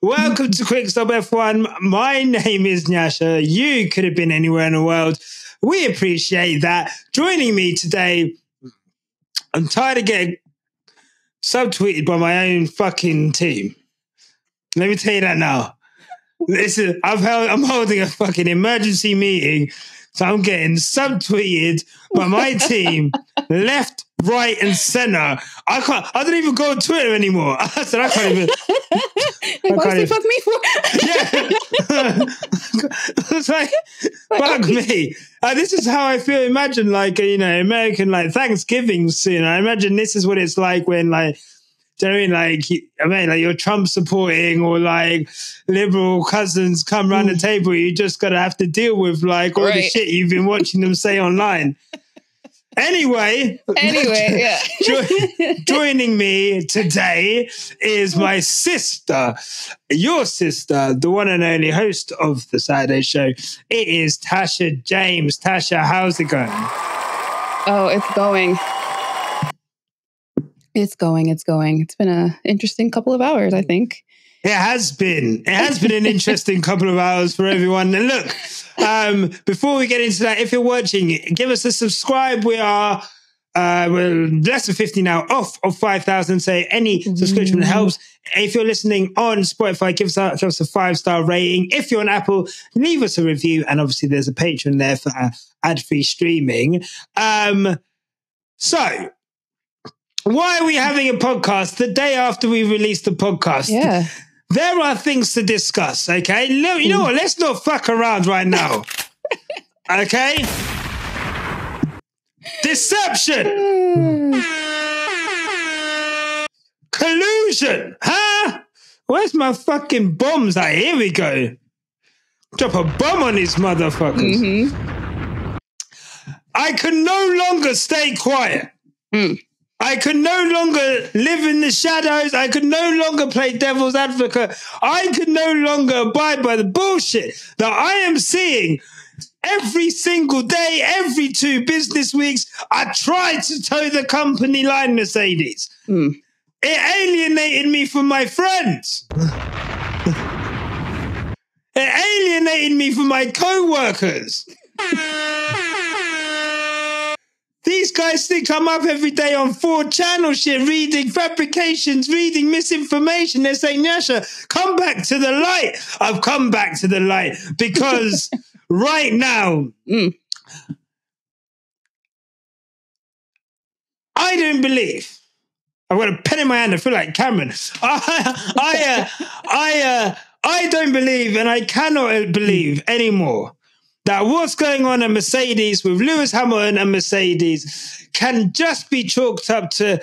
Welcome to Quick Stop F1. My name is Nyasha. You could have been anywhere in the world. We appreciate that. Joining me today, I'm tired of getting subtweeted by my own fucking team. Let me tell you that now. Listen, I'm holding a fucking emergency meeting, so I'm getting subtweeted by my team, left, right, and center. I don't even go on Twitter anymore. I said I can't even. What's they fuck me for? Yeah. It's like, fuck me. This is how I feel. Imagine American Thanksgiving soon. I imagine this is what it's like when do you know what I mean? Like you're Trump supporting or liberal cousins come round the table. You just gotta have to deal with all the shit you've been watching them say online. Anyway, yeah. Joining me today is my sister, your sister, the one and only host of the Saturday show. It is Tasha James. Tasha, how's it going? Oh, it's going. It's going. It's been an interesting couple of hours, I think. It has been. It has been an interesting couple of hours for everyone. And look, before we get into that, if you're watching, give us a subscribe. We're less than 50 now, off of 5,000. So any subscription helps. If you're listening on Spotify, give us a 5-star rating. If you're on Apple, leave us a review. And obviously there's a Patreon there for ad-free streaming. So why are we having a podcast the day after we released the podcast? Yeah. There are things to discuss, okay? You know what? Let's not fuck around right now. Okay? Deception. Collusion. Huh? Where's my fucking bombs at? Here we go. Drop a bomb on these motherfuckers. Mm-hmm. I can no longer stay quiet. I could no longer live in the shadows. I could no longer play devil's advocate. I could no longer abide by the bullshit that I am seeing every single day, every 2 business weeks. I tried to toe the company line, Mercedes. It alienated me from my friends. It alienated me from my co-workers. These guys think I'm up every day on 4-channel shit, reading fabrications, reading misinformation. They're saying, Nyasha, come back to the light. I've come back to the light because right now, I don't believe. I've got a pen in my hand. I feel like Cameron. I don't believe, and I cannot believe anymore that what's going on at Mercedes with Lewis Hamilton and Mercedes can just be chalked up to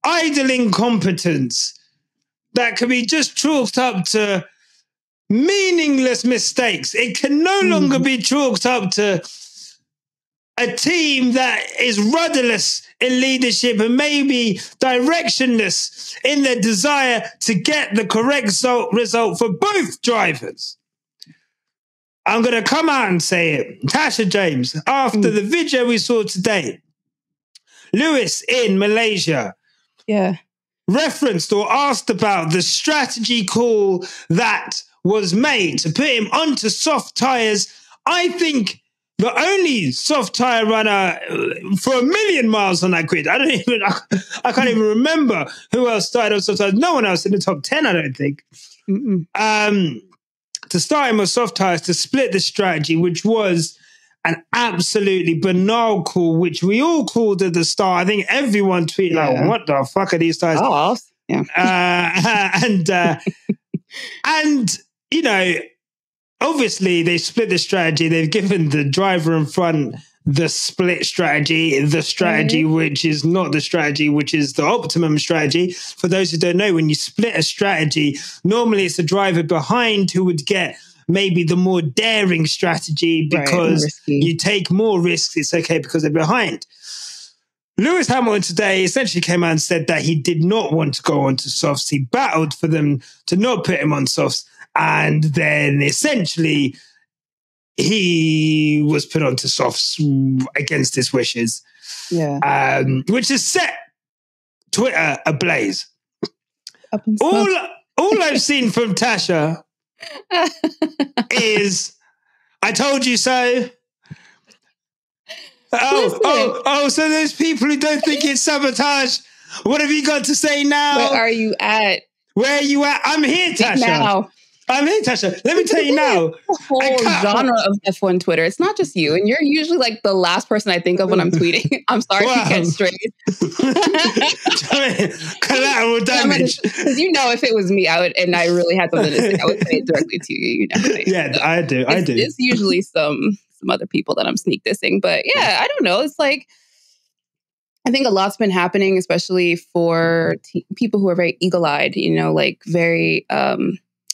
idle incompetence. That can be just chalked up to meaningless mistakes. It can no longer be chalked up to a team that is rudderless in leadership and maybe directionless in their desire to get the correct result for both drivers. I'm going to come out and say it. Tasha James, after the video we saw today, Lewis in Malaysia referenced or asked about the strategy call that was made to put him onto soft tyres. I think the only soft tyre runner for 1 million miles on that grid, I can't even remember who else started on soft tyres. No one else in the top 10, I don't think. To start him with soft tyres, to split the strategy, which was an absolutely banal call, which we all called at the start. I think everyone tweeted, what the fuck are these tyres? Oh, yeah. And, you know, obviously they split the strategy. They've given the driver in front the split strategy, the strategy which is not the strategy, which is the optimum strategy. For those who don't know, when you split a strategy, normally it's the driver behind who would get maybe the more daring strategy because you take more risks. It's okay because they're behind. Lewis Hamilton today essentially came out and said that he did not want to go on to softs. He battled for them to not put him on softs. And then essentially he was put onto softs against his wishes, which has set Twitter ablaze. all I've seen from Tasha is I told you so. So there's people who don't think it's sabotage. What have you got to say now? Where are you at? Where are you at? I'm here, Tasha. Now. I'm here, Tasha. Let me tell you now. The whole genre of F1 Twitter. It's not just you. And you're usually like the last person I think of when I'm tweeting. I'm sorry to get straight. Collateral damage. Because if it was me, I really had something to say, I would say it directly to you. Yeah, so I do. It's usually some other people that I'm sneak dissing. But yeah, I don't know. It's like, I think a lot's been happening, especially for people who are very eagle-eyed, like very...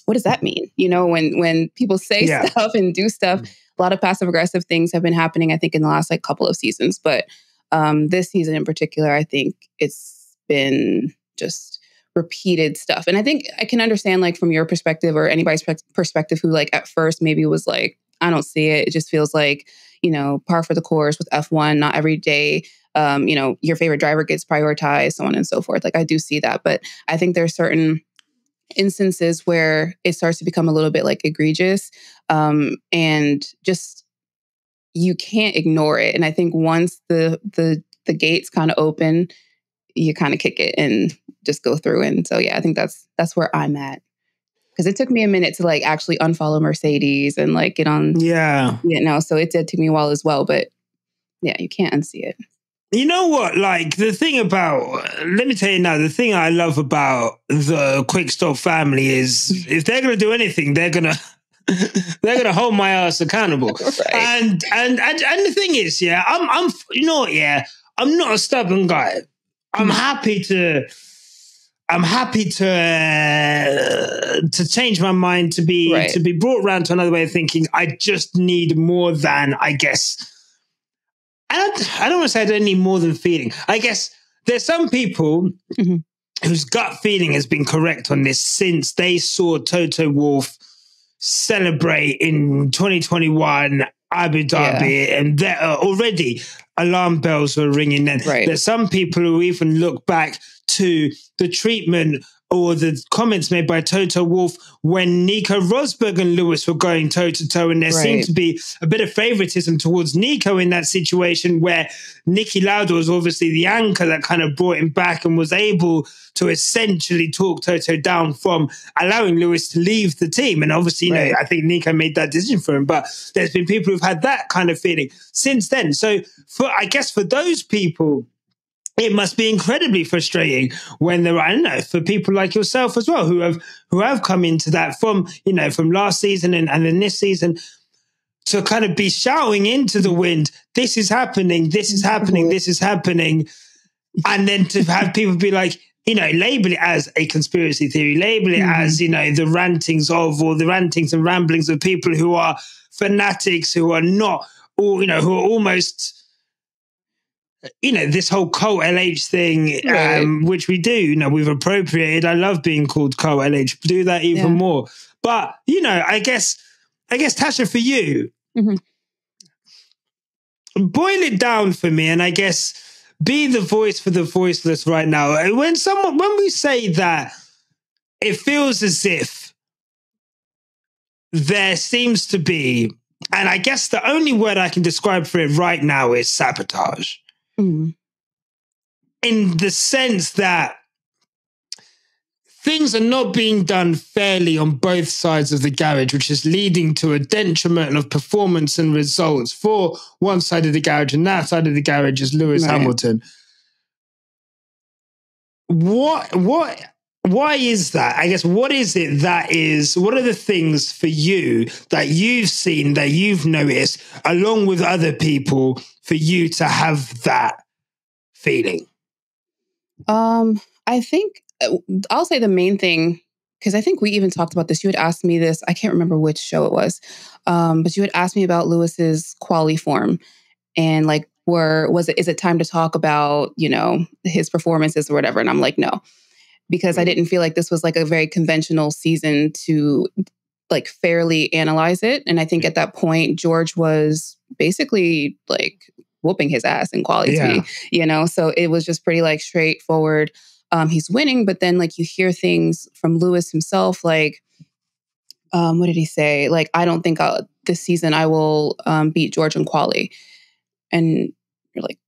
what does that mean? When people say stuff and do stuff, a lot of passive aggressive things have been happening, I think, in the last couple of seasons. But this season in particular, I think it's been just repeated stuff. And I think I can understand, from your perspective or anybody's perspective who, at first maybe was like, I don't see it. It just feels like, par for the course with F1, not every day. Your favorite driver gets prioritized, so on and so forth. I do see that. But I think there are certain instances where it starts to become a little bit egregious, and just you can't ignore it. And I think once the gates kind of open, you kind of kick it and just go through. And so I think that's where I'm at, because it took me a minute to actually unfollow Mercedes and get on. So it did take me a while as well, but you can't unsee it. You know what? The thing about, let me tell you now, the thing I love about the Quick Stop family is if they're going to do anything, they're going to hold my ass accountable. Right. And the thing is, I'm I'm not a stubborn guy. I'm happy to change my mind, to be brought around to another way of thinking. I just need more than, I guess. I don't want to say I don't need more than feeling. I guess there's some people whose gut feeling has been correct on this since they saw Toto Wolff celebrate in 2021 Abu Dhabi, and there already alarm bells were ringing then. Right. There's some people who even look back to the treatment or the comments made by Toto Wolff when Nico Rosberg and Lewis were going toe-to-toe, and there seemed to be a bit of favoritism towards Nico in that situation, where Niki Lauda was obviously the anchor that kind of brought him back and was able to essentially talk Toto down from allowing Lewis to leave the team. And obviously, I think Nico made that decision for him, but there's been people who've had that kind of feeling since then. So I guess for those people, it must be incredibly frustrating when there are, I don't know, for people like yourself as well, who have come into that from last season and then this season, to kind of be shouting into the wind, this is happening, this is happening, this is happening. And then to have people be like, label it as a conspiracy theory, label it as, the rantings and ramblings of people who are fanatics, who are not, or, who are almost, this whole cult LH thing, which we do, we've appropriated. I love being called cult LH. Do that even more. But, I guess, Tasha, for you, boil it down for me, and I guess be the voice for the voiceless right now. When we say that, it feels as if there seems to be, and I guess the only word I can describe for it right now is sabotage. In the sense that things are not being done fairly on both sides of the garage, which is leading to a detriment of performance and results for one side of the garage, and that side of the garage is Lewis Hamilton. Why is that? I guess, what is it that is, what are the things for you that you've seen, that you've noticed, along with other people, for you to have that feeling? I think I'll say the main thing, because I think we even talked about this. You had asked me this. I can't remember which show it was, but you had asked me about Lewis's quali form, and is it time to talk about his performances or whatever? And I'm like, no, because I didn't feel like this was a very conventional season to fairly analyze it. And I think at that point, George was basically whooping his ass in quality to me, so it was just pretty straightforward. he's winning. But then like you hear things from Lewis himself, like, what did he say? Like, I don't think this season I will beat George and quali. And you're like,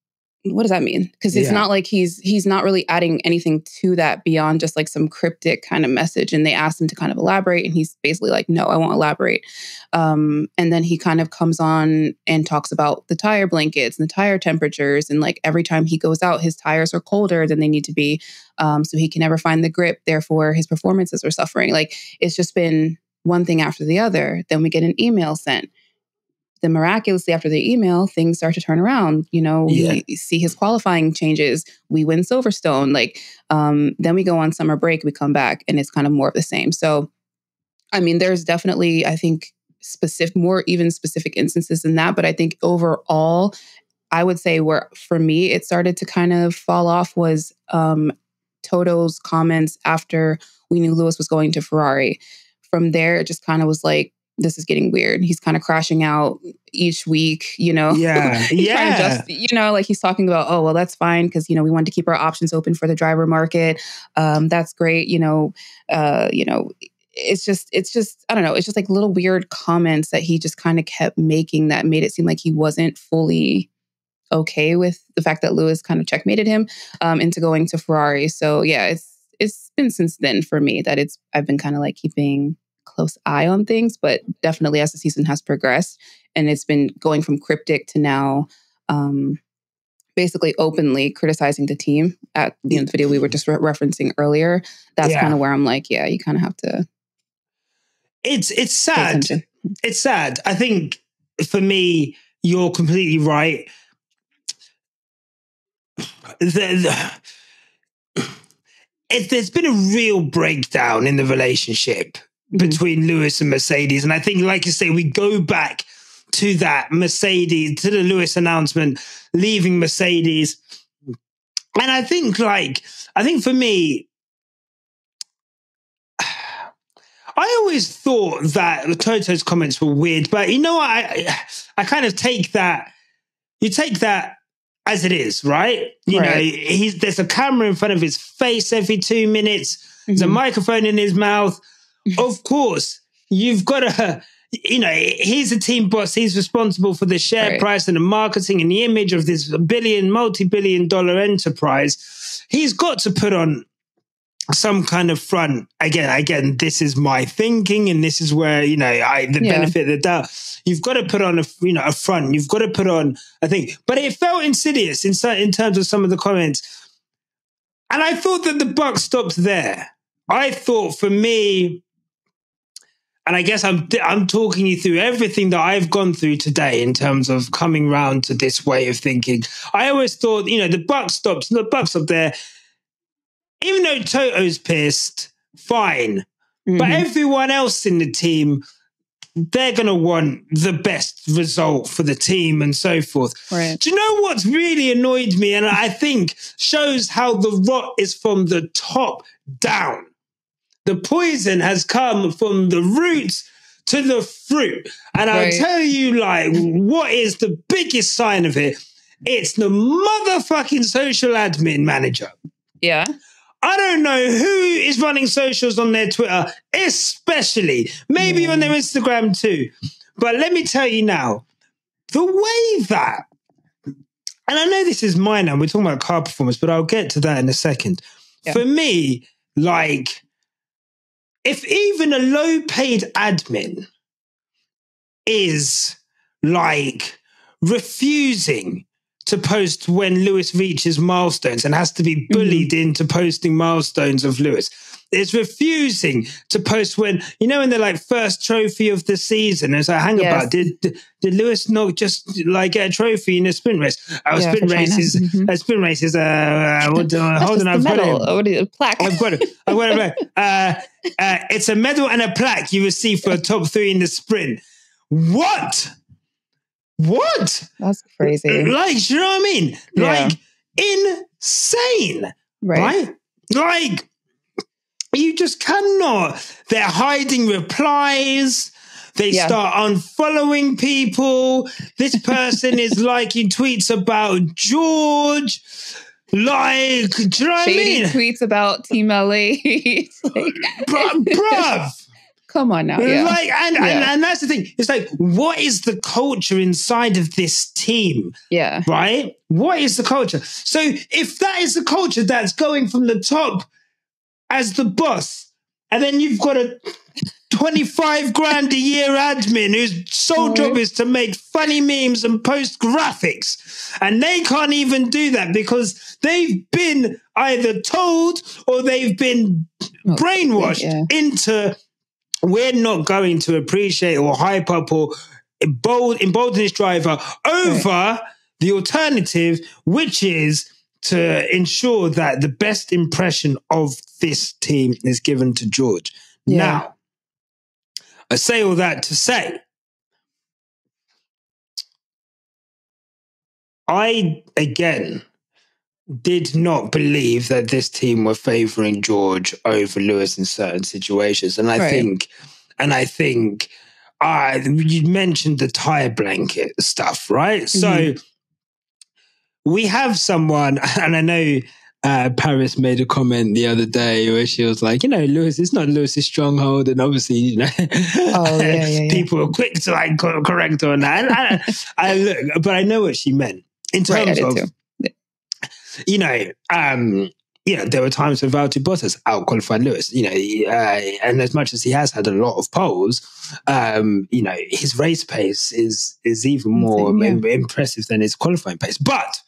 what does that mean? Because it's not like he's not really adding anything to that beyond just like some cryptic kind of message. And they asked him to kind of elaborate, and he's basically like, no, I won't elaborate. And then he kind of comes on and talks about the tire blankets and the tire temperatures. And like every time he goes out, his tires are colder than they need to be. So he can never find the grip. Therefore, his performances are suffering. Like it's just been one thing after the other. Then we get an email sent. Then miraculously after the email, things start to turn around. You know, we see his qualifying changes. We win Silverstone. Like, then we go on summer break, we come back, and it's kind of more of the same. So, I mean, there's definitely, I think, more specific instances than that. But I think overall, I would say where, for me, it started to kind of fall off was Toto's comments after we knew Lewis was going to Ferrari. From there, it just kind of was like, this is getting weird. He's kind of crashing out each week, you know? Yeah. He's trying to just, you know, like he's talking about, oh, well, that's fine. Cause, you know, we wanted to keep our options open for the driver market. That's great. You know, it's just, I don't know. It's just like little weird comments that he just kind of kept making that made it seem like he wasn't fully okay with the fact that Lewis kind of checkmated him into going to Ferrari. So yeah, it's been since then for me that I've been kind of like keeping close eye on things, but definitely as the season has progressed and it's been going from cryptic to now basically openly criticizing the team at the end of the video we were just referencing earlier, that's kind of where I'm like, yeah, you kind of have to. It's sad. It's sad. I think for me, you're completely right. There's been a real breakdown in the relationship between Lewis and Mercedes. And I think, like you say, we go back to that Mercedes, to the Lewis announcement, leaving Mercedes. And I think for me, I always thought that Toto's comments were weird, but you know what? I kind of take that, you take that as it is, right? You know, there's a camera in front of his face every 2 minutes. There's a microphone in his mouth. Of course, you've got to, you know, he's a team boss. He's responsible for the share price and the marketing and the image of this multi-billion-dollar enterprise. He's got to put on some kind of front. Again, this is my thinking, and this is where, you know, benefit of the doubt. You've got to put on a front. You've got to put on a thing. But it felt insidious in terms of some of the comments. And I thought that the buck stopped there. I thought for me, and I guess I'm talking you through everything that I've gone through today in terms of coming round to this way of thinking. I always thought, you know, the buck stops there. Even though Toto's pissed, fine. But everyone else in the team, they're going to want the best result for the team and so forth. Right. Do you know what's really annoyed me? And I think shows how the rot is from the top down. The poison has come from the roots to the fruit. And I'll tell you, like, what is the biggest sign of it? It's the motherfucking social admin manager. Yeah. I don't know who is running socials on their Twitter, especially, maybe on their Instagram too. But let me tell you now, the way that, and I know this is minor, we're talking about car performance, but I'll get to that in a second. Yeah. For me, like, if even a low-paid admin is, like, refusing to post when Lewis reaches milestones and has to be bullied into posting milestones of Lewis. It's refusing to post when, you know, when they're like first trophy of the season. It's like, hang about, did Lewis not just like get a trophy in a sprint race? A sprint race is hold on, I've got it. A plaque. I've got it. It's a medal and a plaque you receive for a top 3 in the sprint. What? That's crazy. Like, you know what I mean? Yeah. Like, insane. Right? Like, you just cannot. They're hiding replies. They start unfollowing people. This person is liking tweets about George. Like, do you know what I Shady mean? tweets about Team LA. It's like, Bruv. come on now. Yeah. Like, and that's the thing. It's like, what is the culture inside of this team? Yeah. Right? What is the culture? So if that is the culture that's going from the top as the boss, and then you've got a 25 grand a year admin whose sole job is to make funny memes and post graphics, and they can't even do that because they've been either told or they've been brainwashed into, we're not going to appreciate or hype up or embolden this driver over the alternative, which is to ensure that the best impression of this team is given to George. Now, I say all that to say, I, again, did not believe that this team were favouring George over Lewis in certain situations. And I think you mentioned the tire blanket stuff, right? Mm-hmm. So we have someone, and I know Paris made a comment the other day where she was like, Lewis, it's not Lewis's stronghold. And obviously, people are quick to like correct her on that. And but I know what she meant in terms of, there were times when Valtteri Bottas out-qualified Lewis, and as much as he has had a lot of poles, his race pace is even more impressive than his qualifying pace. But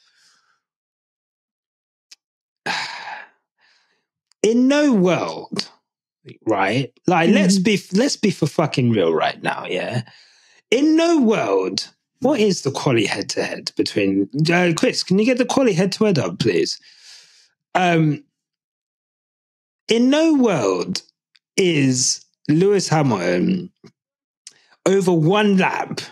in no world, right? Like, let's be for fucking real right now, yeah? In no world, what is the quali head-to-head between... Chris, can you get the quali head-to-head up, please? In no world is Lewis Hamilton over one lap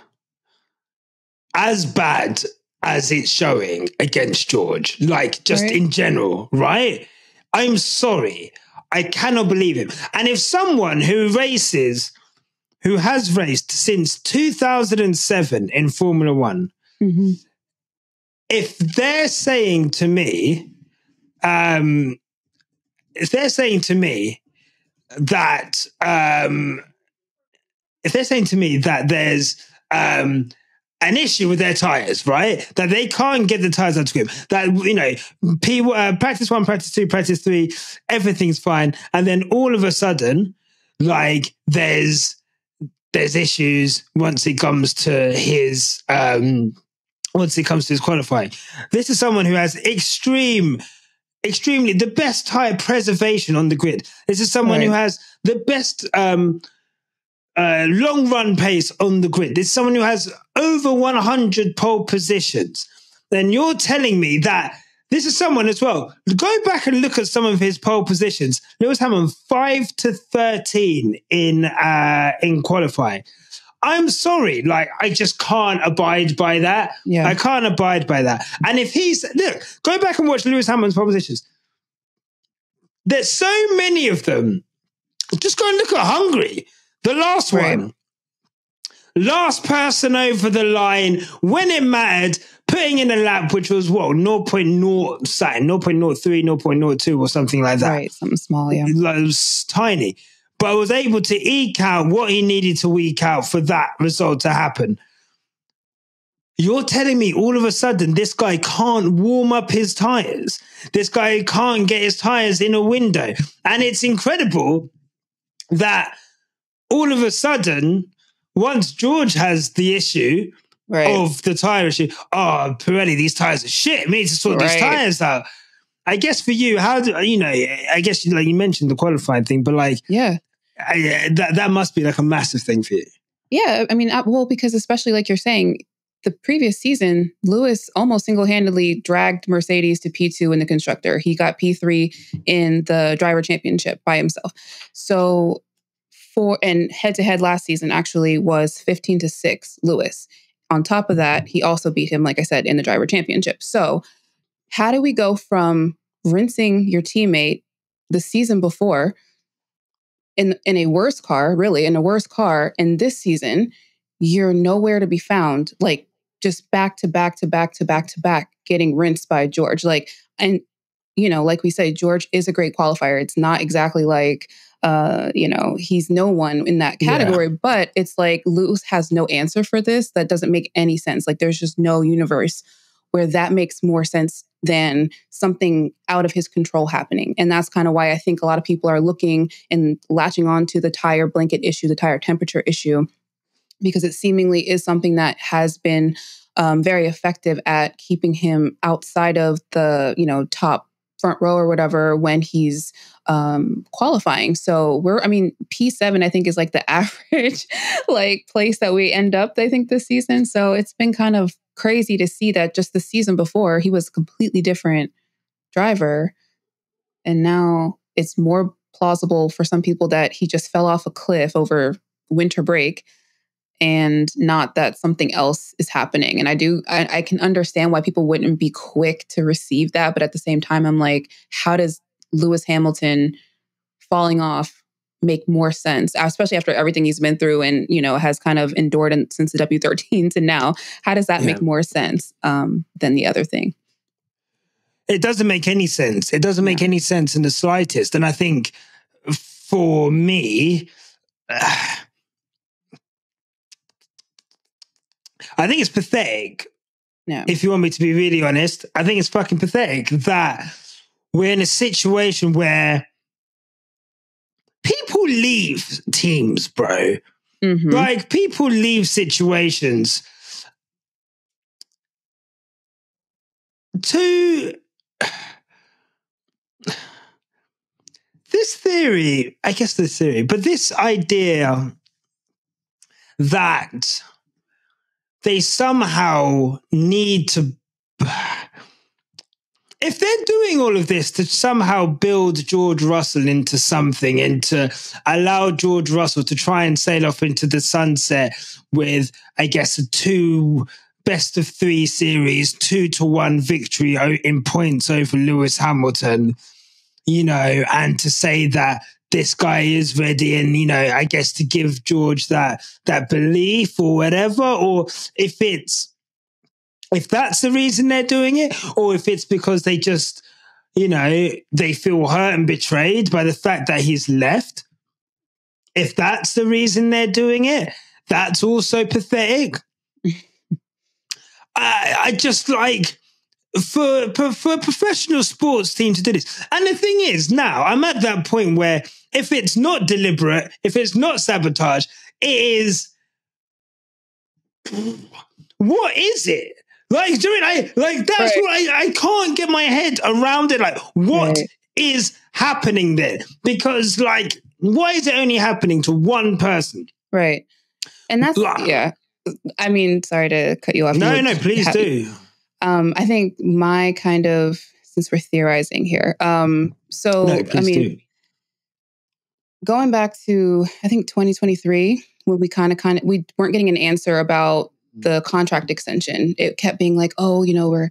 as bad as it's showing against George, like just in general, right? I'm sorry. I cannot believe him. And if someone who has raced since 2007 in Formula One, if they're saying to me, that there's an issue with their tires, right? That they can't get the tires out of grip. That practice 1, practice 2, practice 3, everything's fine, and then all of a sudden, like there's issues once it comes to his qualifying. This is someone who has extremely the best tire preservation on the grid. This is someone who has the best long run pace on the grid. This is someone who has over 100 pole positions. Then you're telling me that this is someone as well. Go back and look at some of his pole positions. Lewis Hamilton 5 to 13 in qualifying. I'm sorry, like I just can't abide by that. Yeah. I can't abide by that. And if go back and watch Lewis Hamilton's pole positions. There's so many of them. Just go and look at Hungary. The last one. Last person over the line when it mattered, putting in a lap which was 0.0 something, 0.03, 0.02 or something like that. Right, something small, yeah. It was tiny. But I was able to eke out what he needed to eke out for that result to happen. You're telling me all of a sudden this guy can't warm up his tires. This guy can't get his tires in a window. And it's incredible that all of a sudden, once George has the issue of the tire issue, Pirelli, these tires are shit. We need to sort these tires out. I guess for you, I guess you mentioned the qualifying thing, but that must be like a massive thing for you. Yeah, I mean, because especially like you're saying, the previous season, Lewis almost single-handedly dragged Mercedes to P2 in the constructor. He got P3 in the driver championship by himself. So and head-to-head last season actually was 15-6 Lewis. On top of that, he also beat him, like I said, in the driver championship. So how do we go from rinsing your teammate the season before in a worse car, and this season, you're nowhere to be found, like just back to back, getting rinsed by George. Like, And, like we say, George is a great qualifier. It's not exactly like, he's no one in that category, but it's like Lewis has no answer for this. That doesn't make any sense. Like there's just no universe where that makes more sense than something out of his control happening. And that's kind of why I think a lot of people are looking and latching on to the tire blanket issue, the tire temperature issue, because it seemingly is something that has been very effective at keeping him outside of the, top front row or whatever when he's qualifying. So P7, I think, is like the average like place that we end up, I think, this season. So it's been kind of crazy to see that just the season before he was a completely different driver. And now it's more plausible for some people that he just fell off a cliff over winter break and not that something else is happening. And I can understand why people wouldn't be quick to receive that. But at the same time, I'm like, how does Lewis Hamilton falling off make more sense, especially after everything he's been through and, has kind of endured since the W13 to now? How does that make more sense than the other thing? It doesn't make any sense. It doesn't make any sense in the slightest. And I think for me, I think it's pathetic. No. If you want me to be really honest, I think it's fucking pathetic that we're in a situation where people leave teams, bro. Mm-hmm. Like, people leave situations to this idea that they somehow need to, if they're doing all of this to somehow build George Russell into something and to allow George Russell to try and sail off into the sunset with, I guess, a 2 best of 3 series, 2-1 victory in points over Lewis Hamilton, and to say that this guy is ready and, I guess to give George that belief or whatever, or if that's the reason they're doing it, or if it's because they just, they feel hurt and betrayed by the fact that he's left. If that's the reason they're doing it, that's also pathetic. I just like, for a professional sports team to do this. And the thing is, now I'm at that point where if it's not deliberate, if it's not sabotage, it is, what is it? Like, that's right. What I can't get my head around it. Like, what is happening there? Because, like, why is it only happening to one person? Right. And that's, I mean, sorry to cut you off. No, please do. I think my kind of, since we're theorizing here, do. Going back to, I think 2023, when we we weren't getting an answer about the contract extension. It kept being like, oh, we're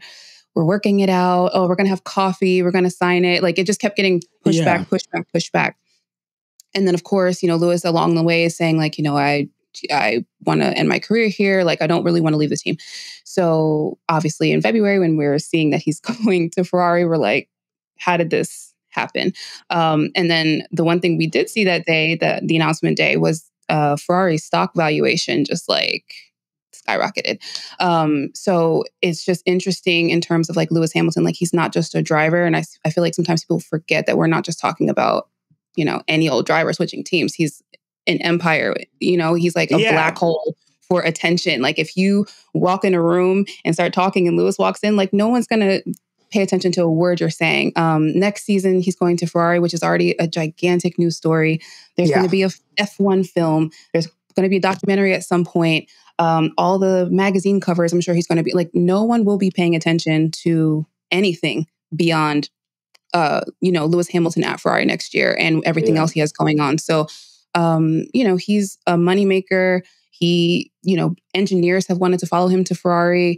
working it out. Oh, we're going to have coffee. We're going to sign it. Like, it just kept getting pushed back. And then, of course, Lewis along the way is saying, like, I want to end my career here. Like, I don't really want to leave the team. So obviously in February, when we were seeing that he's going to Ferrari, we're like, how did this happen? And then the one thing we did see that day, the announcement day, was Ferrari's stock valuation just like skyrocketed. So it's just interesting in terms of like Lewis Hamilton, like he's not just a driver. And I feel like sometimes people forget that we're not just talking about, any old driver switching teams. He's an empire, he's like a black hole for attention. Like if you walk in a room and start talking and Lewis walks in, like no one's going to pay attention to a word you're saying. Next season, he's going to Ferrari, which is already a gigantic news story. There's going to be a F1 film. There's going to be a documentary at some point. All the magazine covers, I'm sure he's going to be like, no one will be paying attention to anything beyond, Lewis Hamilton at Ferrari next year and everything else he has going on. So, he's a moneymaker. He, engineers have wanted to follow him to Ferrari.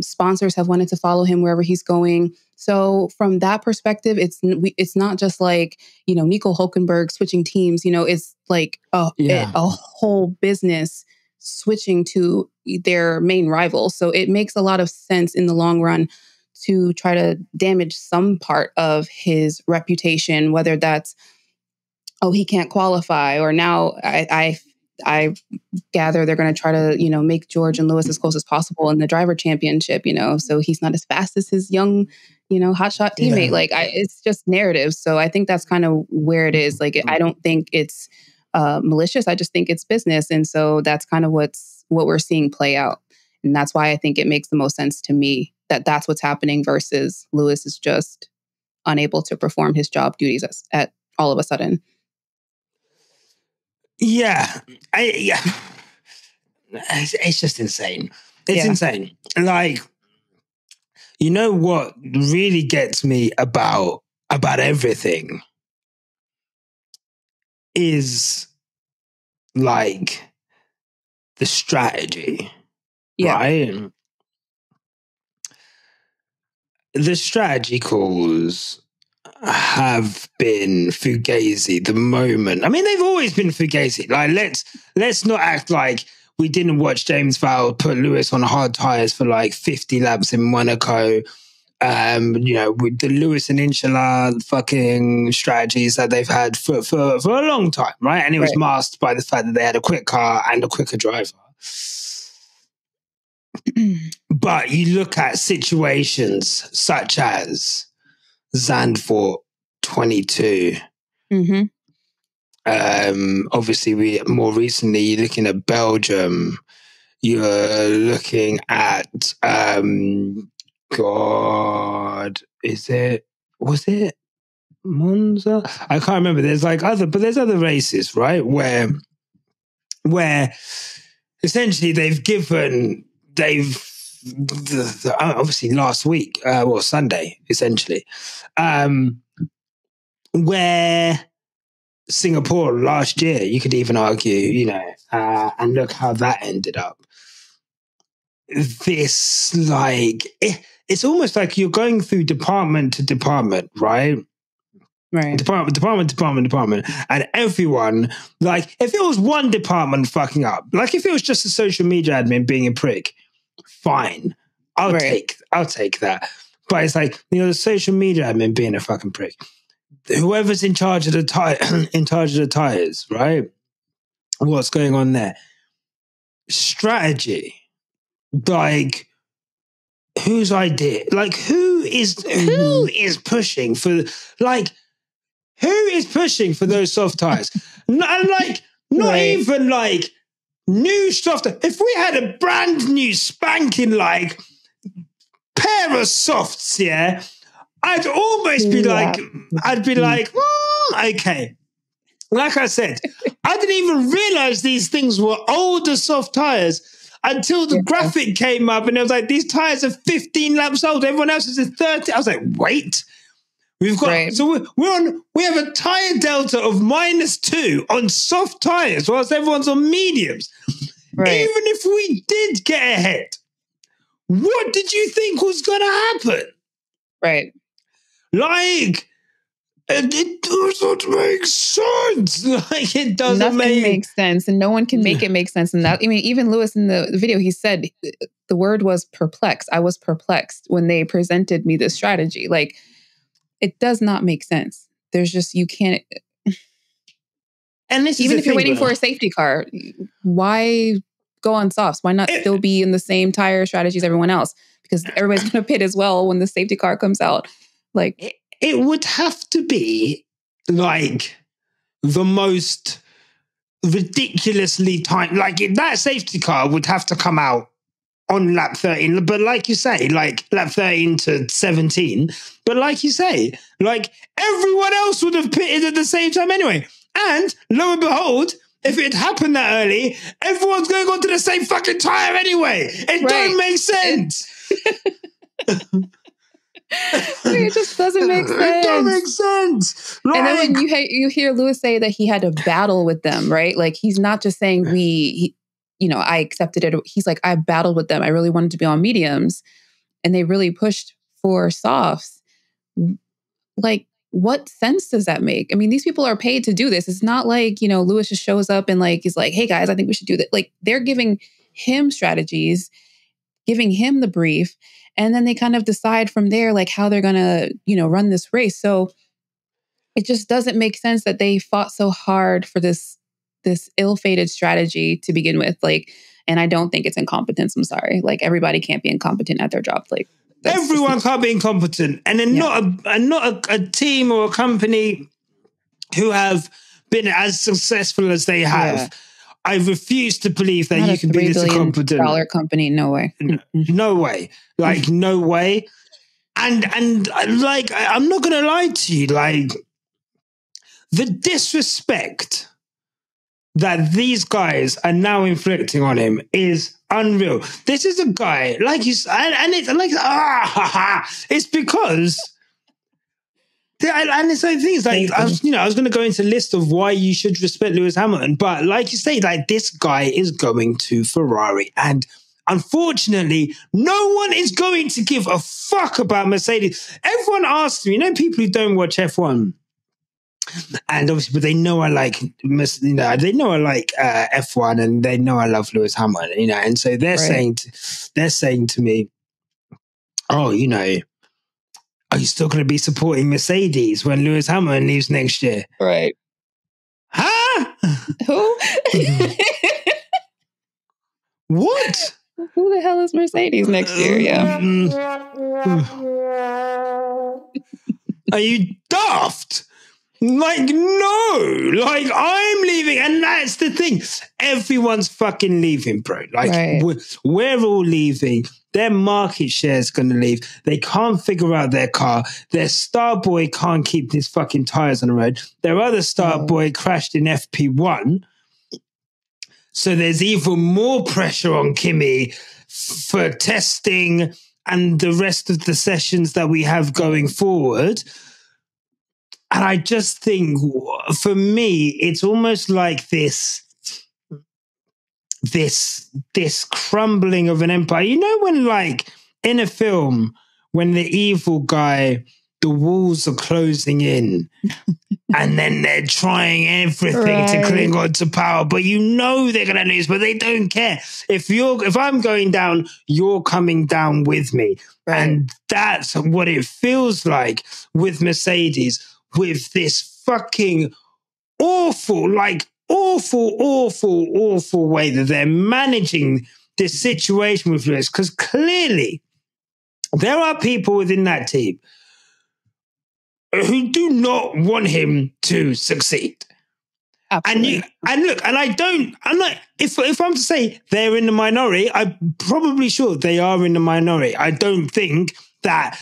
Sponsors have wanted to follow him wherever he's going. So from that perspective, it's not just like, Nico Hulkenberg switching teams, it's like a whole business switching to their main rival. So it makes a lot of sense in the long run to try to damage some part of his reputation, whether that's, oh, he can't qualify, or now I gather they're going to try to, make George and Lewis as close as possible in the driver championship, so he's not as fast as his young, hotshot teammate. Yeah. It's just narrative. So I think that's kind of where it is. I don't think it's malicious. I just think it's business. And so that's kind of what we're seeing play out. And that's why I think it makes the most sense to me that that's what's happening versus Lewis is just unable to perform his job duties at all of a sudden. Yeah. It's just insane. It's insane. You know what really gets me about everything is the strategy. Yeah. Right? The strategy calls have been fugazi the moment. I mean, they've always been fugazi. Let's not act like we didn't watch James Vowell put Lewis on hard tires for 50 laps in Monaco. With the Lewis and Inshallah fucking strategies that they've had for a long time, right? And it was masked by the fact that they had a quick car and a quicker driver. But you look at situations such as Zandvoort 22. Mm-hmm. Obviously, more recently, you're looking at Belgium. You're looking at was it Monza? I can't remember. There's other races, right? Where essentially obviously last week, Sunday, essentially, where Singapore last year, you could even argue, and look how that ended up. This, it's almost like you're going through department to department, right? Right. Department. And everyone, if it was one department fucking up, if it was just a social media admin being a prick, fine. I'll take that. But it's the social media admin being a fucking prick. Whoever's in charge of the tires, right? What's going on there? Strategy. Whose idea? Who is pushing for those soft tires? Not even new soft. If we had a brand new spanking pair of softs, yeah, I'd almost be okay. Like I said, I didn't even realize these things were older soft tires until the graphic came up and it was these tires are 15 laps old. Everyone else is at 30. I was wait, we've got, so we have a tire delta of -2 on soft tires whilst everyone's on mediums. Right. Even if we did get ahead, what did you think was going to happen? Right. It doesn't make sense. It doesn't. Nothing makes sense, and no one can make it make sense. And that, I mean, even Lewis in the video, he said the word was perplexed. I was perplexed when they presented me this strategy. It does not make sense. There's just, you can't. And even if you're waiting for a safety car, why go on softs? Why not still be in the same tire strategy as everyone else? Because everybody's going to pit as well when the safety car comes out. It would have to be the most ridiculously tight. That safety car would have to come out on lap 13. But like you say, lap 13 to 17. But like you say, everyone else would have pitted at the same time anyway. And lo and behold, if it happened that early, everyone's going onto the same fucking tire anyway. It don't make sense. It just doesn't make sense. It doesn't make sense. And then when you hear Lewis say that he had to battle with them, right? He's not just saying I accepted it. He's I battled with them. I really wanted to be on mediums, and they really pushed for softs. What sense does that make? I mean, these people are paid to do this. It's not Lewis just shows up and is hey guys, I think we should do that. They're giving him strategies, giving him the brief. And then they kind of decide from there, like how they're going to, run this race. So it just doesn't make sense that they fought so hard for this ill-fated strategy to begin with. Like, and I don't think it's incompetence. I'm sorry. Like, everybody can't be incompetent at their job. Like, everyone can't be incompetent. And then not a team or a company who have been as successful as they have. Yeah. I refuse to believe that you can be this incompetent. $3 billion company, no way. No way. Like, no way. And like, I'm not going to lie to you, like, the disrespect that these guys are now inflicting on him is unreal. This is a guy, like you said, and it's like, it's because, and it's like things like, I was going to go into a list of why you should respect Lewis Hamilton, but like you say, like, this guy is going to Ferrari, and unfortunately, no one is going to give a fuck about Mercedes. Everyone asks me, people who don't watch F1, and obviously, but they know I like, they know I like F1, and they know I love Lewis Hamilton, and so they're saying to me, oh, are you still going to be supporting Mercedes when Lewis Hamilton leaves next year? Right. Huh? Who? What? Who the hell is Mercedes next year? Yeah. Are you daft? Like, no, like, I'm leaving. And that's the thing. Everyone's fucking leaving, bro. Like, we're all leaving. Their market share is going to leave. They can't figure out their car. Their star boy can't keep his fucking tires on the road. Their other star boy crashed in FP1. So there's even more pressure on Kimi for testing and the rest of the sessions that we have going forward. And I just think, for me, it's almost like this crumbling of an empire. When, like, in a film, when the evil guy, the walls are closing in, and then they're trying everything to cling on to power, but they're going to lose, but they don't care. If I'm going down, you're coming down with me. Right. And that's what it feels like with Mercedes, with this fucking awful way that they're managing this situation with Lewis. Because clearly there are people within that team who do not want him to succeed. Absolutely. And if I'm to say they're in the minority, I'm probably sure they are in the minority. I don't think that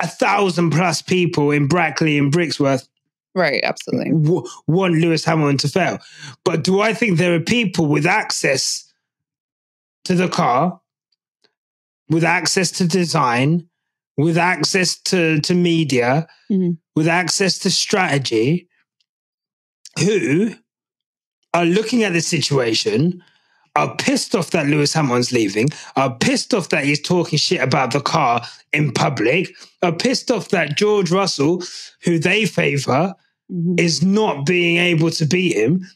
1,000+ people in Brackley and Brixworth absolutely want Lewis Hamilton to fail. But do I think there are people with access to the car, with access to design, with access to media, with access to strategy, who are looking at the situation, are pissed off that Lewis Hamilton's leaving, are pissed off that he's talking shit about the car in public, are pissed off that George Russell, who they favour, is not being able to beat him,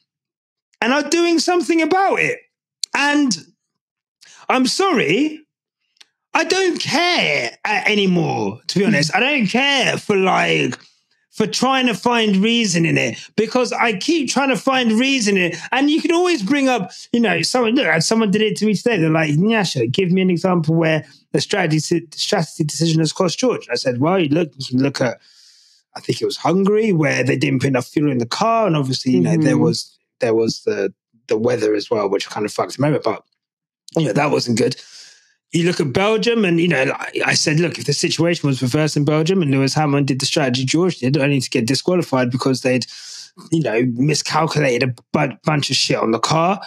and are doing something about it. And I'm sorry, I don't care anymore, to be honest. I don't care for trying to find reason in it, because I keep trying to find reason in it. And you can always bring up, someone did it to me today. They're like, Nyasha, give me an example where the strategy decision has cost George. I said, well, you can look at, I think it was Hungary, where they didn't put enough fuel in the car. And obviously, there was the weather as well, which kind of fucked him over. But, that wasn't good. You look at Belgium, and, I said, look, if the situation was reversed in Belgium and Lewis Hamilton did the strategy George did, only to get disqualified because they'd, miscalculated a bunch of shit on the car,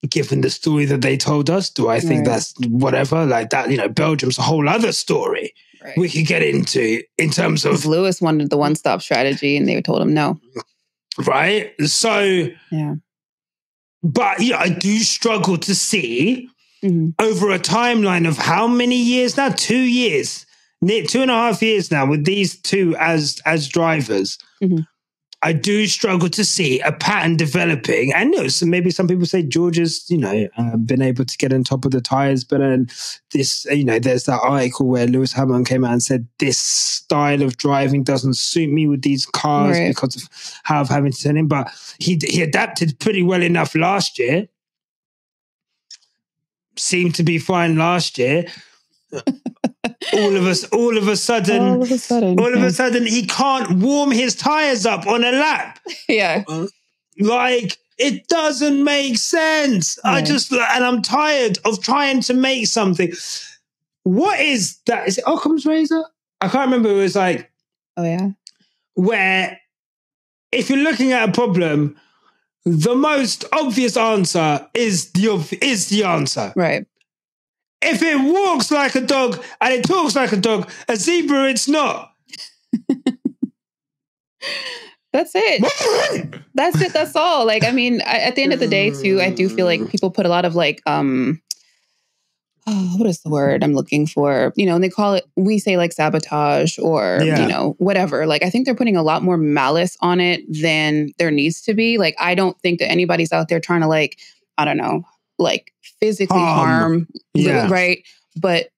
given the story that they told us, do I think that's whatever? Like that, Belgium's a whole other story we could get into in terms of... Lewis wanted the one-stop strategy, and they told him no. Right? So... Yeah. But, I do struggle to see... over a timeline of how many years now? 2 years, 2.5 years now, with these two as drivers, I do struggle to see a pattern developing. And so maybe some people say George has, been able to get on top of the tires, but this, there's that article where Lewis Hamilton came out and said this style of driving doesn't suit me with these cars because of how I'm having to turn in. But he adapted pretty well enough last year. Seemed to be fine last year. All of a sudden, he can't warm his tires up on a lap. Yeah. Like, it doesn't make sense. Right. And I'm tired of trying to make something. What is that? Is it Occam's razor? I can't remember. It was like, oh yeah, where if you're looking at a problem, the most obvious answer is the answer. Right. If it walks like a dog and it talks like a dog, a zebra, it's not. That's it. That's it. That's all. Like, I mean, at the end of the day, too, I do feel like people put a lot of like, what is the word I'm looking for? And they call it, we say like sabotage or, whatever. Like, I think they're putting a lot more malice on it than there needs to be. Like, I don't think that anybody's out there trying to like, I don't know, like physically harm, right? But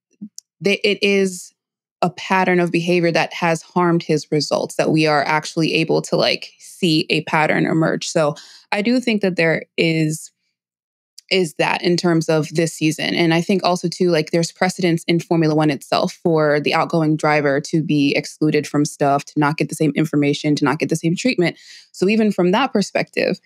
it is a pattern of behavior that has harmed his results that we are actually able to like see a pattern emerge. So I do think that there is that in terms of this season. And I think also too, like there's precedence in Formula One itself for the outgoing driver to be excluded from stuff, to not get the same information, to not get the same treatment. So even from that perspective,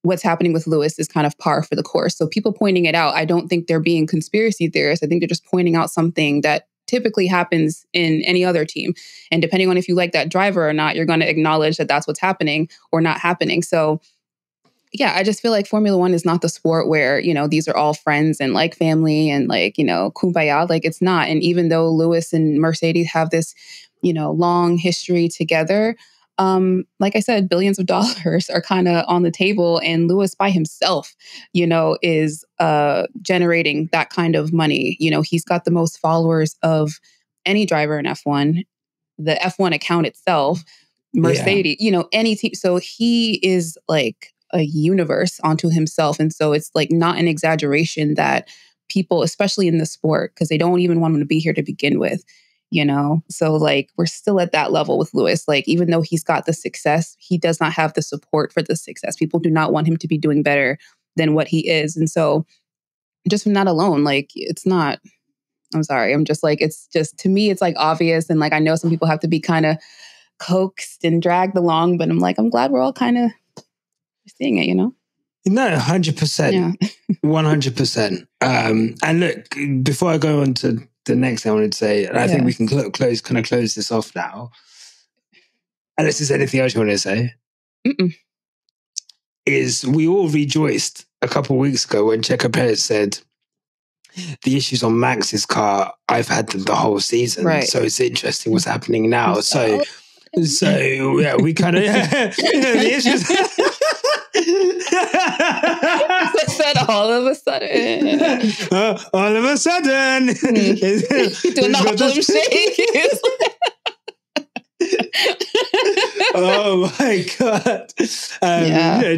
what's happening with Lewis is kind of par for the course. So people pointing it out, I don't think they're being conspiracy theorists. I think they're just pointing out something that typically happens in any other team. And depending on if you like that driver or not, you're going to acknowledge that that's what's happening or not happening. So yeah, I just feel like Formula One is not the sport where, these are all friends and like family and like, kumbaya. Like it's not. And even though Lewis and Mercedes have this, long history together, like I said, billions of dollars are kind of on the table, and Lewis by himself, is generating that kind of money. He's got the most followers of any driver in F1, the F1 account itself, Mercedes, any team. So he is like a universe onto himself. And so it's like not an exaggeration that people, especially in the sport, because they don't even want him to be here to begin with. So like we're still at that level with Lewis. Like even though he's got the success, he does not have the support for the success. People do not want him to be doing better than what he is. And so just from that alone, like it's not, I'm sorry. I'm just like, it's just, to me, it's like obvious. And like, I know some people have to be kind of coaxed and dragged along, but I'm like, I'm glad we're all kind of seeing it, No, 100%. Yeah. 100%. And look, before I go on to the next thing I wanted to say, and I think we can close this off now. Unless there's anything else you want to say. Is we all rejoiced a couple of weeks ago when Checo Perez said, the issues on Max's car, I've had them the whole season. Right. So it's interesting what's happening now. So yeah, we kind of, the issues. I said all of a sudden. All of a sudden. Doing the Harlem Shake. Oh my God.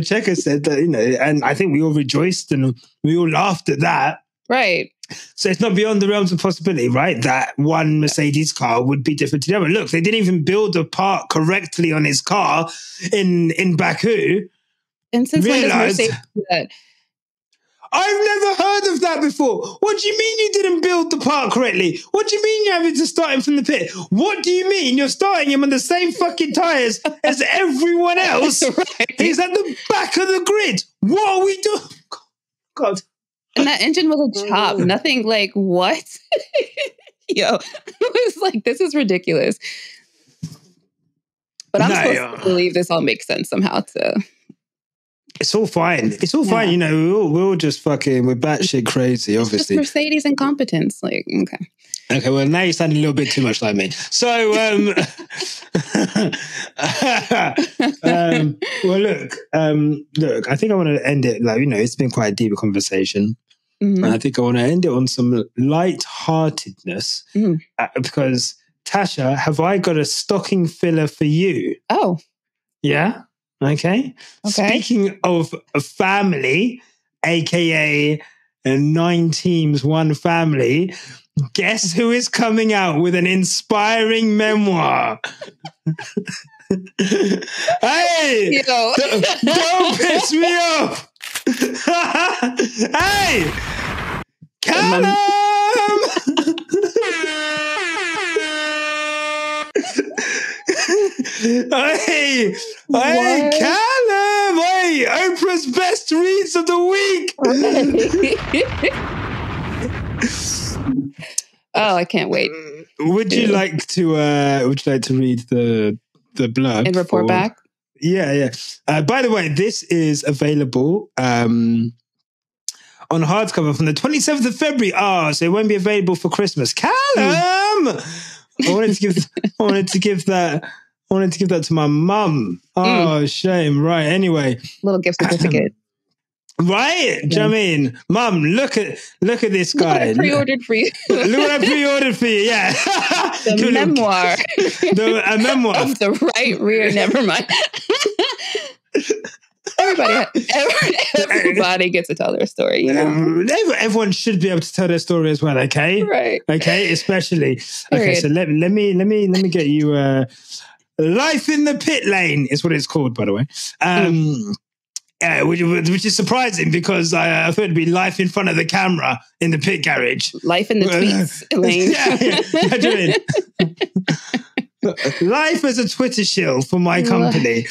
Checo said that, and I think we all rejoiced and we all laughed at that. Right. So it's not beyond the realms of possibility, right? That one Mercedes car would be different to the other. Look, they didn't even build a part correctly on his car in Baku. And since when does Mercedes do that? I've never heard of that before. What do you mean you didn't build the part correctly? What do you mean you're having to start him from the pit? What do you mean you're starting him on the same fucking tyres as everyone else? Right. He's at the back of the grid. What are we doing? God. And that engine was a chop. Nothing like, what? Yo, it was like, this is ridiculous. But I'm supposed to believe this all makes sense somehow to... It's all fine. It's all fine. We're all just fucking, we're batshit crazy, obviously. It's just Mercedes incompetence. Like, okay. Okay, well, now you're sounding a little bit too much like me. So, well, look, I think I want to end it, like, it's been quite a deep conversation. Mm-hmm. And I think I want to end it on some light-heartedness because, Tasha, have I got a stocking filler for you? Oh. Yeah? Okay. Speaking of a family, aka 9 teams, 1 family, guess who is coming out with an inspiring memoir? Hey, don't piss me off. Hey, Callum. Hey, Callum! Hey, Oprah's best reads of the week. Oh, I can't wait. Would you like to read the blurb and report back? Yeah. By the way, this is available on hardcover from the 27th of February. So it won't be available for Christmas. Callum! I wanted to give that to my mum. Oh, shame. Right. Anyway. Little gift certificate. Right? Do you know what I mean? Mum, look at this guy. Look what I pre-ordered for you. Look what I pre-ordered for you, yeah. The memoir. A memoir. Of the right rear, never mind. Everybody gets to tell their story, you know? Everyone should be able to tell their story as well, okay? Right. Okay, especially. Period. Okay, so let me get you Life in the Pit Lane is what it's called, by the way. Which is surprising because I thought it'd be life in front of the camera in the pit garage. Life in the tweets lane. Life as a Twitter shill for my company.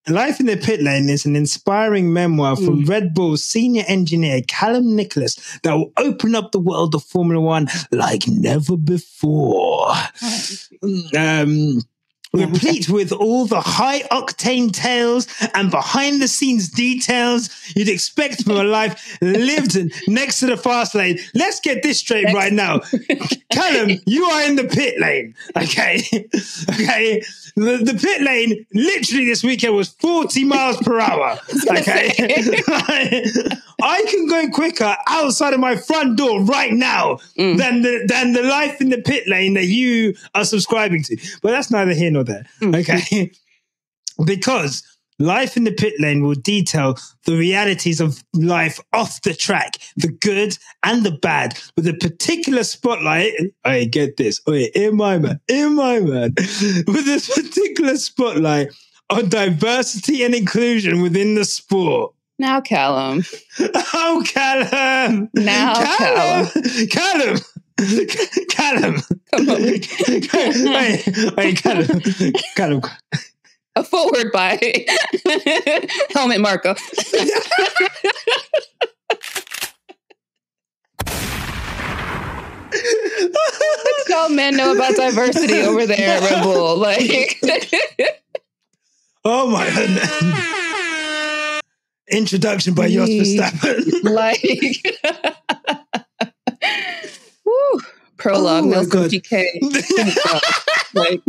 Life in the Pit Lane is an inspiring memoir from Red Bull's senior engineer, Callum Nicholas, that will open up the world of Formula One like never before. Replete with all the high-octane tales and behind-the-scenes details you'd expect from a life lived next to the fast lane. Let's get this straight right now. Callum, you are in the pit lane, okay? Okay? The pit lane, literally this weekend, was 40 miles per hour, okay? I can go quicker outside of my front door right now than the life in the pit lane that you are subscribing to. But that's neither here nor there, okay? Because Life in the Pit Lane will detail the realities of life off the track, the good and the bad, with a particular spotlight. I get this. In my man, with this particular spotlight on diversity and inclusion within the sport. Now, Callum. Oh, Callum. Now, Callum. Callum. Come on. Hey, Callum. A forward by Helmet Marco. What y'all men know about diversity over there at Red Bull? Like, oh my goodness. Introduction by Jos Verstappen. Like, woo. Prologue, Nelson GK. Like,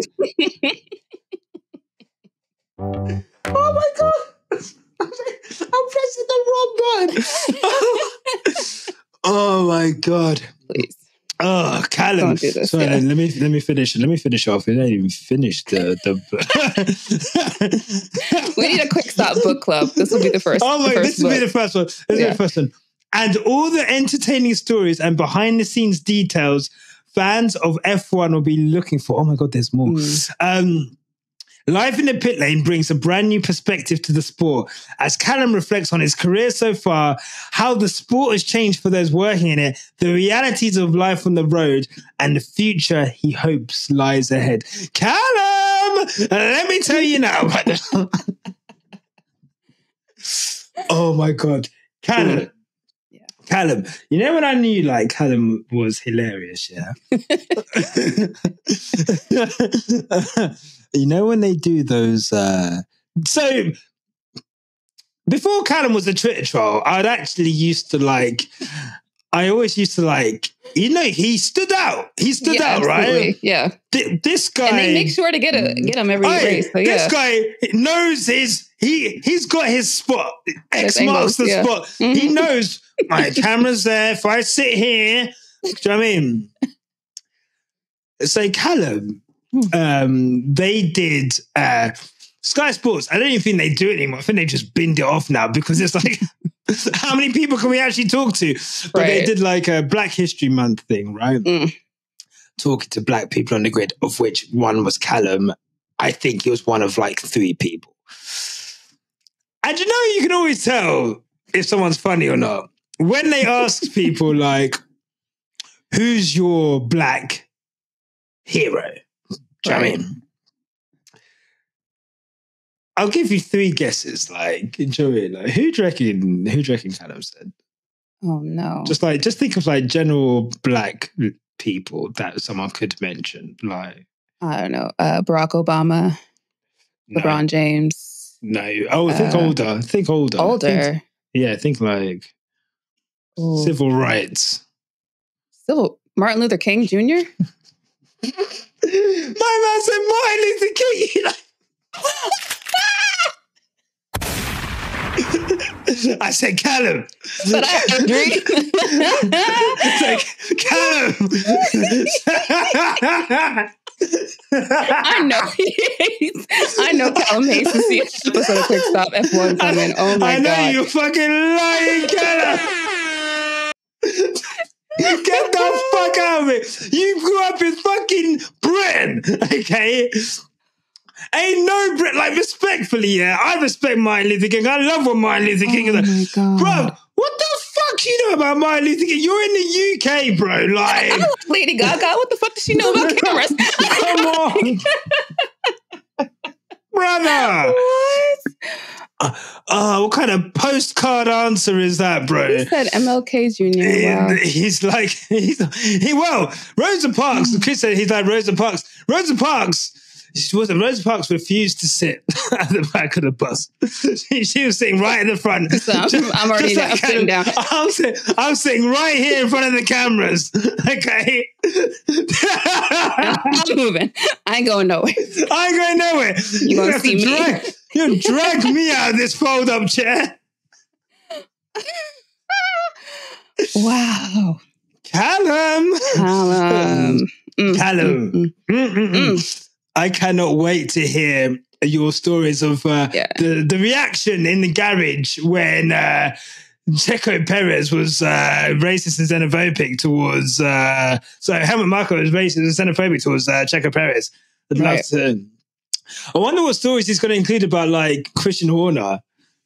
oh my God. I'm pressing the wrong button. Oh my God. Please. Oh, Callum. Don't do this, Sorry, let me finish. Let me finish off. We didn't even finish the We need a quick stop book club. This will be the first. Oh my! This will be the first one. This will be the first one. And all the entertaining stories and behind the scenes details fans of F1 will be looking for. Oh my God, there's more. Life in the Pit Lane brings a brand new perspective to the sport as Callum reflects on his career so far, how the sport has changed for those working in it, the realities of life on the road, and the future he hopes lies ahead. Callum, let me tell you now. Oh my God. Callum. Yeah. Callum, you know when I knew like Callum was hilarious, yeah? You know when they do those so before Callum was a Twitter troll, I always used to like, you know, he stood out. He stood out, absolutely. Right? Yeah. This guy, and they make sure to get him every race. So, this guy knows he's got his spot. X marks the spot. Mm-hmm. He knows my camera's there. If I sit here, do you know what I mean? So Callum, they did Sky Sports, I don't even think they do it anymore. I think they just binned it off now because it's like, how many people can we actually talk to? But they did like a Black History Month thing, right? Talking to black people on the grid, of which one was Callum. I think he was one of like 3 people. And you can always tell if someone's funny or not. When they ask people like, who's your black hero? Do you know what I mean? I'll give you 3 guesses. Like, enjoy it. Like, who do you reckon Callum said? Oh no. Just think of like general black people that someone could mention. Like, I don't know. Barack Obama, LeBron James. No. Oh, think older. Think older. Older. Think like civil rights. Martin Luther King Jr. My man said Martin Luther King. I said Callum. But I agree. It's like, Callum. I know Callum hates to see an episode of Quick Stop F1 coming. Oh my God. I know you're fucking lying, Callum. Get the fuck out of it. You grew up in fucking Britain, okay? Ain't no Brit, like, respectfully, yeah. I respect Martin Luther King. I love what Martin Luther King is like. God. Bro, what the fuck you know about Martin Luther King? You're in the UK, bro. Like, I love Lady Gaga. What the fuck does she know about cameras? Come on. Brother. What? What kind of postcard answer is that, bro? He said MLK Jr. Wow. He's like, Rosa Parks. Chris said he's like Rosa Parks. Rosa Parks refused to sit at the back of the bus. She was sitting right in the front. So I'm already down, sitting down. I'm sitting right here in front of the cameras. Okay. I'm moving. I ain't going nowhere. You're going to see me. You're going to drag me out of this fold-up chair. Wow. Callum. I cannot wait to hear your stories of the reaction in the garage when Checo Perez was racist and xenophobic towards... Helmut Marko was racist and xenophobic towards Checo Perez. I'd love to... I wonder what stories he's going to include about, like, Christian Horner.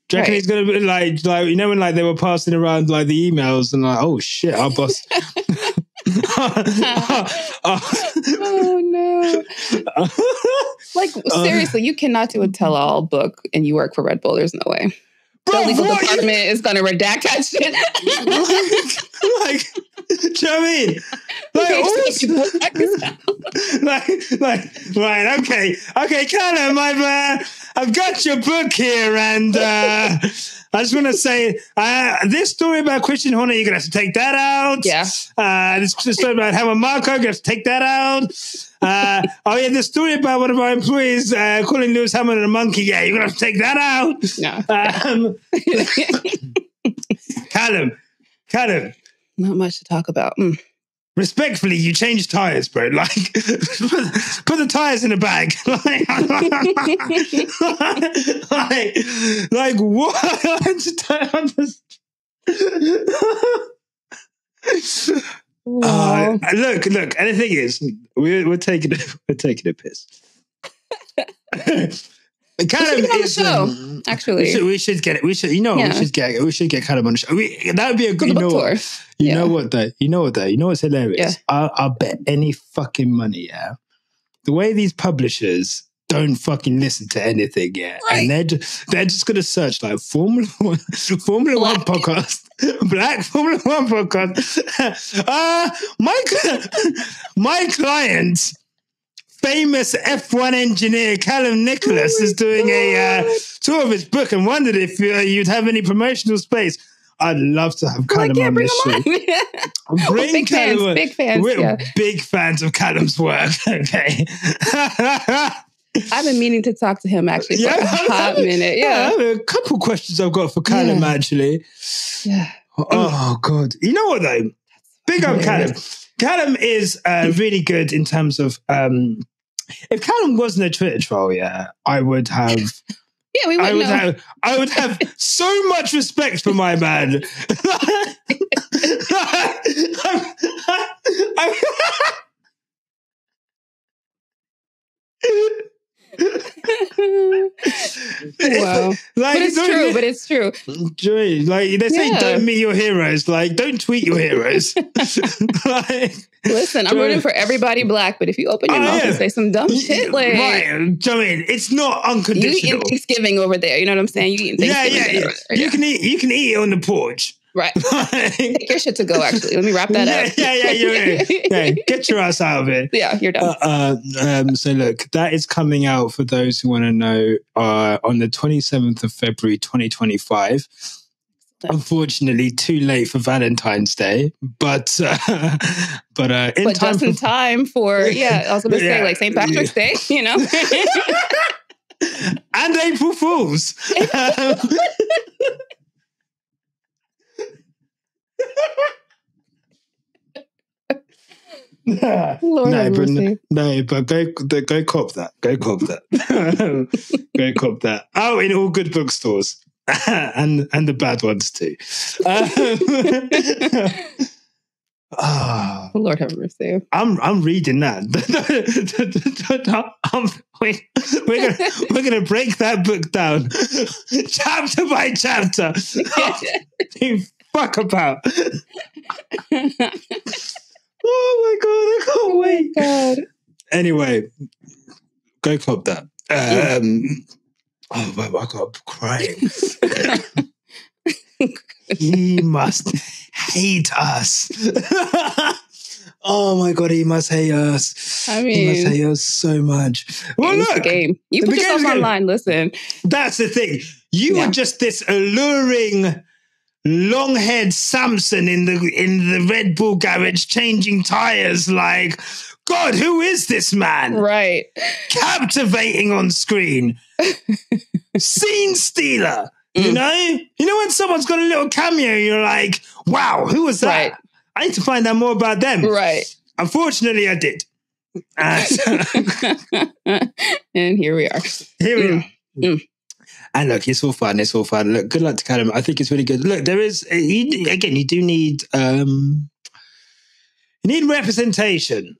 Do you reckon he's going to be like, you know, when like they were passing around like the emails and like, oh shit, our boss. Oh no. Like, seriously, you cannot do a tell-all book and you work for Red Bull. There's no way. Bro, the legal department is going to redact that shit. like, do you know what I mean? Right, okay, Callum, I've got your book here, and I just want to say, this story about Christian Horner, you're going to have to take that out. Yeah. This story about Helmut Marko, you're going to have to take that out. The story about one of our employees calling Lewis Hamilton a monkey, yeah, you're going to have to take that out. No. Callum. Not much to talk about. Respectfully, you change tires, bro. Like, put the tires in a bag. like what? Look. And the thing is, we're taking a piss. Callum on the show. Actually, we should get it. We should get Callum on the show. That would be a good tour. You know what though? You know what's hilarious? Yeah. I'll bet any fucking money, yeah. The way these publishers don't fucking listen to anything, yeah. Right. And they're just gonna search like Formula One podcast. Black Formula One podcast. My client, famous F1 engineer Callum Nicholas, is doing a tour of his book and wondered if you'd have any promotional space. I'd love to have Callum on this show. Bring Callum on. Big fans. We're big fans of Callum's work. Okay. I've been meaning to talk to him actually for a hot minute. Yeah. I have a couple questions I've got for Callum actually. Yeah. Oh God. You know what though? Big up Callum. Callum is really good in terms of if Callum wasn't a Twitter troll, yeah, I would have. Yeah, we would know. I would have so much respect for my man. Wow. Like, but it's true. Like they say, don't meet your heroes. Like, don't tweet your heroes. Like, listen, I'm rooting for everybody black, but if you open your mouth and say some dumb shit, like, right, I mean, it's not unconditional. You eating Thanksgiving over there, you know what I'm saying? You eating Thanksgiving. Yeah. You can eat it on the porch. Right. Take your shit to go, actually. Let me wrap that up. Yeah. Get your ass out of it. Yeah, you're done. So look, that is coming out for those who want to know on the 27th of February, 2025. Unfortunately, too late for Valentine's Day, but just in time for, I was going to say, like, St. Patrick's Day, you know? And April Fools. Lord have mercy. But go cop that. Go cop that. Go cop that. Oh, in all good bookstores. and the bad ones too. Lord have mercy. I'm reading that. We're gonna break that book down chapter by chapter. You fuck about. Oh my god, I can't wait. God. Anyway, go club that. Oh my god, I'm crying. He must hate us. Oh my god, he must hate us. I mean, he must hate us so much. Well, look, the game. You put yourself online. Listen, that's the thing. You are just this alluring, long-haired Samson in the Red Bull garage changing tires. Like, God, who is this man? Right. Captivating on screen. Scene stealer. You know when someone's got a little cameo, you're like, wow, who was that? Right. I need to find out more about them. Right. Unfortunately, I did. And here we are. And look, it's all fun. Look, good luck to Callum. I think it's really good. Look, there is, you do need, representation.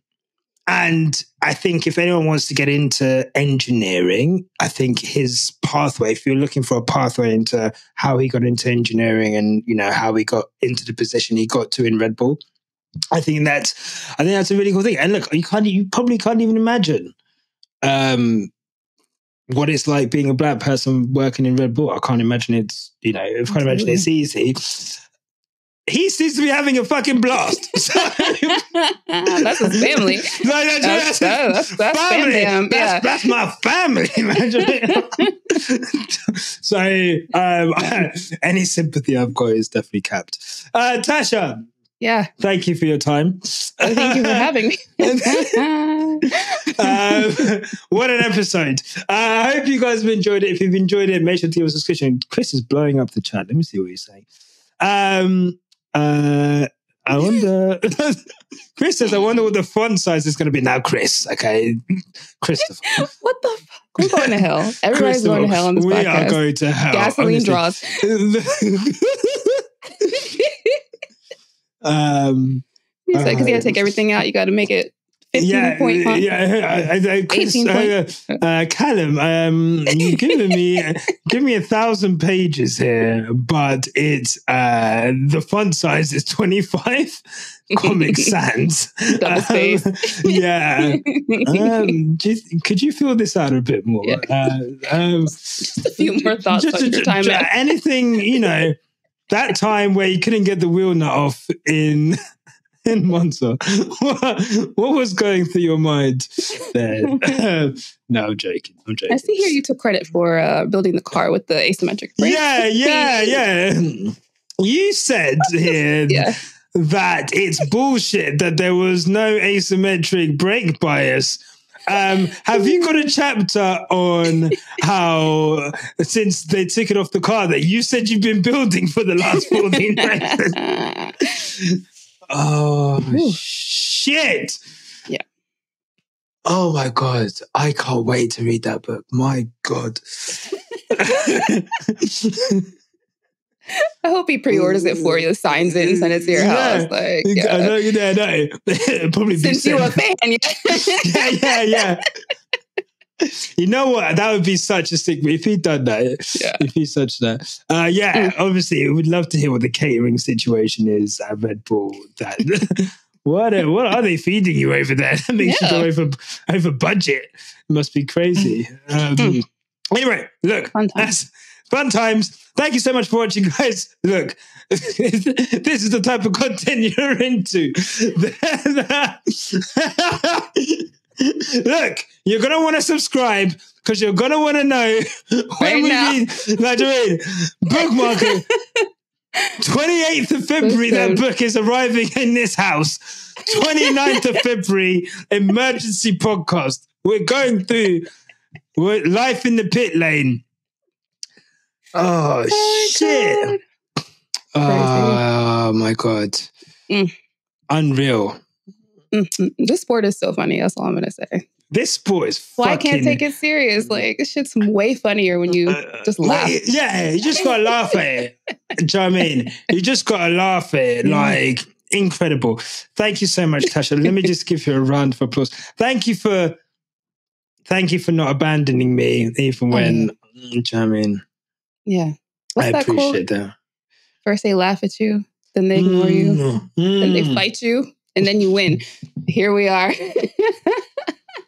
And I think if anyone wants to get into engineering, I think his pathway, if you're looking for a pathway into how he got into engineering and, how he got into the position he got to in Red Bull, I think that's a really cool thing. And look, you probably can't even imagine what it's like being a black person working in Red Bull. I can't imagine it's easy. He seems to be having a fucking blast. That's his family. That's family. That's my family. So any sympathy I've got is definitely capped. Tasha. Yeah. Thank you for your time. Thank you for having me. What an episode. I hope you guys have enjoyed it. If you've enjoyed it, make sure to give us a subscription. Chris is blowing up the chat. Let me see what he's saying. I wonder. Chris says, I wonder what the font size is going to be now, Chris. Okay. Christopher. What the fuck? We're going to hell. Everybody's going to hell on this podcast. We are going to hell. Gasoline draws. Because you got to take everything out. You got to make it 15-point font. Yeah. Chris, 18 Callum, you've given me 1,000 pages here, but it's the font size is 25. Comic Sans. Double space. Could you fill this out a bit more? Yeah. Just a few more thoughts on your time. Anything, that time where you couldn't get the wheel nut off in Monza. What was going through your mind there? No, I'm joking. I see here you took credit for building the car with the asymmetric brakes. Yeah. You said here that it's bullshit that there was no asymmetric brake bias. Have you got a chapter on how, since they took it off the car, that you said you've been building for the last 14 races? Oh, shit. Yeah. Oh my God. I can't wait to read that book. My God. I hope he pre-orders it for you, signs it, and sends it to your house. Like, yeah. I know. It'll probably be Since you're a fan, yeah. You know what? That would be such a sick. If he'd done that, if he's such that, obviously, we'd love to hear what the catering situation is at Red Bull. That what are they feeding you over there? That makes you go over budget. It must be crazy. Anyway, look, that's fun times. Thank you so much for watching, guys. Look, this is the type of content you're into. Look, you're going to want to subscribe because you're going to want to know when bookmark it. 28th of February, that book is arriving in this house. 29th of February, emergency podcast. We're going through life in the pit lane. Oh shit. Oh my God. Unreal. This sport is so funny. That's all I'm going to say. This sport is fucking... Well, I can't take it serious. Like, this shit's way funnier when you just laugh. Yeah, you just got to laugh at it. Do you know what I mean? You just got to laugh at it. Like, incredible. Thank you so much, Tasha. Let me just give you a round of applause. Thank you for not abandoning me, even when... Do you know what I mean? Yeah. What's I that appreciate quote? that. First they laugh at you, then they ignore you, then they fight you, and then you win. Here we are.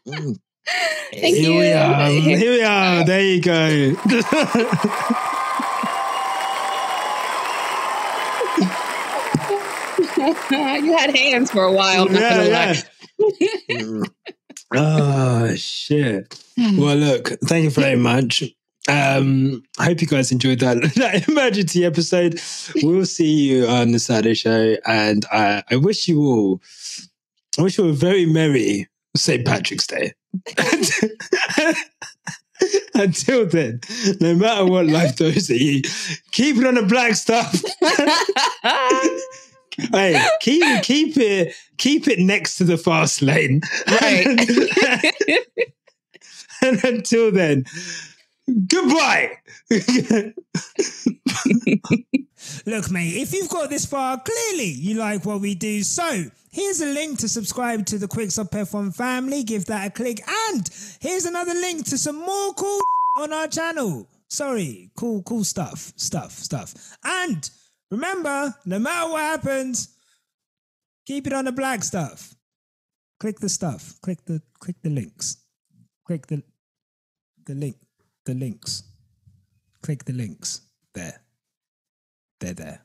Thank you. Here we are. There you go. You had hands for a while. Oh, shit. Well, look, thank you very much. I hope you guys enjoyed that emergency episode. We'll see you on the Saturday show, and I wish you all a very merry St. Patrick's Day. Until then, no matter what life throws at you, keep it on the black stuff. Hey, keep it next to the fast lane. Right. And until then, goodbye. Look, mate, if you've got this far, clearly you like what we do. So here's a link to subscribe to the Quicks Up F1 family. Give that a click. And here's another link to some more cool on our channel. Sorry, cool stuff. And remember, no matter what happens, keep it on the black stuff. Click the stuff. Click the links. Click the link. The links. Click the links. There. They're there.